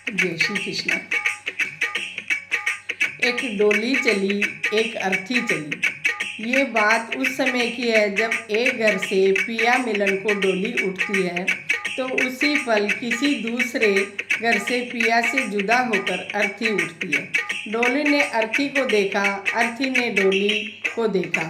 जय श्री कृष्ण। एक डोली चली, एक अर्थी चली। ये बात उस समय की है जब एक घर से पिया मिलन को डोली उठती है तो उसी पल किसी दूसरे घर से पिया से जुदा होकर अर्थी उठती है। डोली ने अर्थी को देखा, अर्थी ने डोली को देखा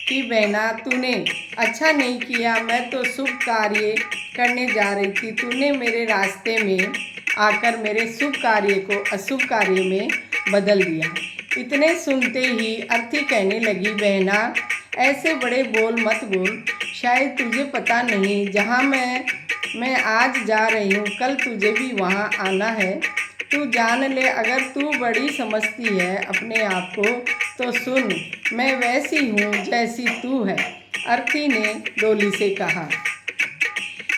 कि बहना, तूने अच्छा नहीं किया। मैं तो शुभ कार्य करने जा रही थी, तूने मेरे रास्ते में आकर मेरे शुभ कार्य को अशुभ कार्य में बदल दिया। इतने सुनते ही अर्थी कहने लगी, बहना ऐसे बड़े बोल मत बोल। शायद तुझे पता नहीं, जहाँ मैं आज जा रही हूँ कल तुझे भी वहाँ आना है। तू जान ले, अगर तू बड़ी समझती है अपने आप को तो सुन, मैं वैसी हूँ जैसी तू है। अर्थी ने डोली से कहा।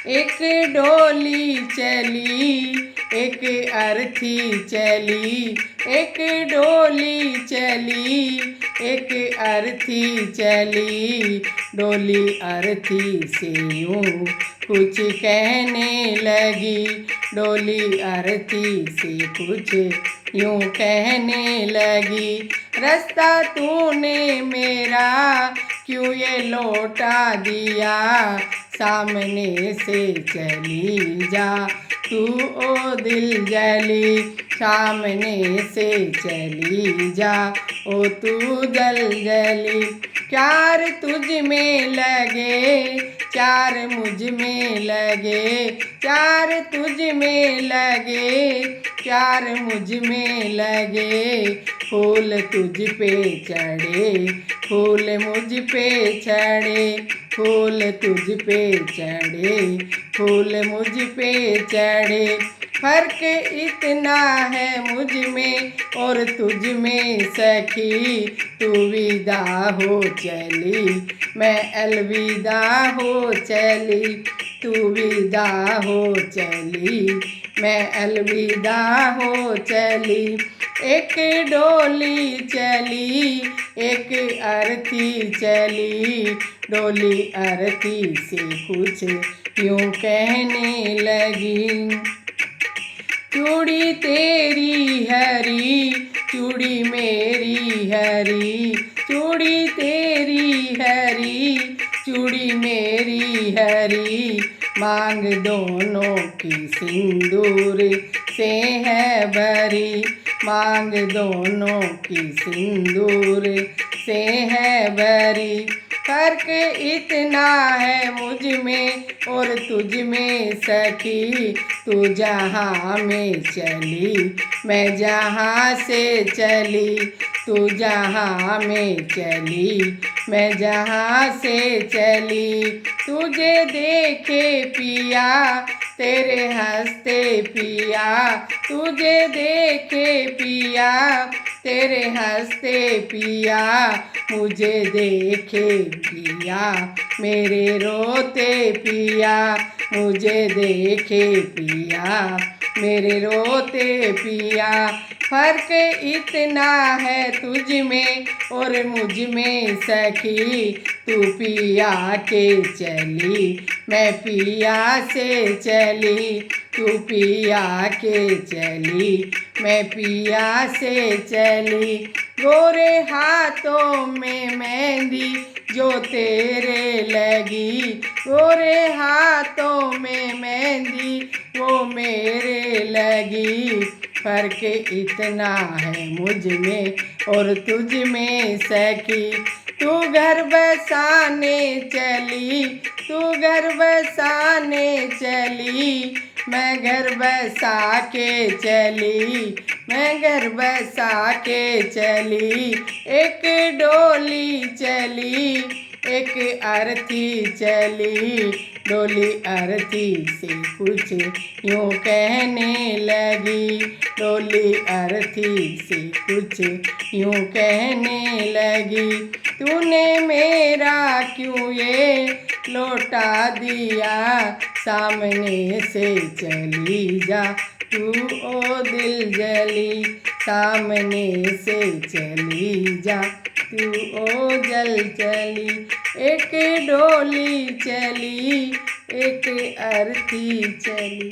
एक डोली चली, एक अर्थी चली, एक डोली चली, एक अर्थी चली। डोली अर्थी से यूं कुछ कहने लगी, डोली अर्थी से कुछ यूं कहने लगी। रास्ता तूने मेरा क्यों ये लौटा दिया, सामने से चली जा तू ओ दिल जली। सामने से चली जा ओ तू दिल जली। चार तुझ में लगे, चार मुझ में लगे, चार तुझ में लगे, चार मुझ में लगे। फूल तुझ पे चढ़े, फूल मुझ पे चढ़े, फूल तुझ पे चढ़े, फूल मुझ पे चढ़े। फर्क इतना है मुझ में और तुझ में सखी, तू विदा हो चली, मैं अलविदा हो चली। तू विदा हो चली, मैं अलविदा हो चली। एक डोली चली, एक अर्थी चली, डोली अर्थी से कुछ यूं कहने लगी। चूड़ी तेरी हरी, चूड़ी मेरी हरी, चूड़ी तेरी हरी, चूड़ी मेरी हरी। मांग दोनों की सिंदूर से है भरी, मांग दोनों की सिंदूर से है भरी। फर्क इतना है मुझ में और तुझ में सखी, तू जहाँ में चली, मैं जहाँ से चली। तू जहाँ में चली, मैं जहाँ से चली। तुझे देखे पिया, तेरे हंसते पिया, तुझे देखे पिया, तेरे हंसते पिया। मुझे देखे पिया, मेरे रोते पिया, मुझे देखे पिया, मेरे रोते पिया। फर्क इतना है तुझ में और मुझ में सखी, तू पिया के चली, मैं पिया से चली। तू पिया के चली, मैं पिया से चली। गोरे हाथों में मेहंदी जो तेरे लगी, गोरे हाथों में मेहंदी वो मेरे लगी। फर्क इतना है मुझ में और तुझ में सखी, तू घर बसाने चली, तू घर बसाने चली, मैं घर बसा के चली, मैं घर बसा के चली। एक डोली चली, एक अर्थी चली, डोली अर्थी से कुछ यूं कहने लगी, डोली अर्थी से कुछ यूं कहने लगी। तूने मेरा क्यों ये लौटा दिया, सामने से चली जा तू ओ दिल जली। सामने से चली जा तू ओ जल चली। एक डोली चली, एक अर्थी चली।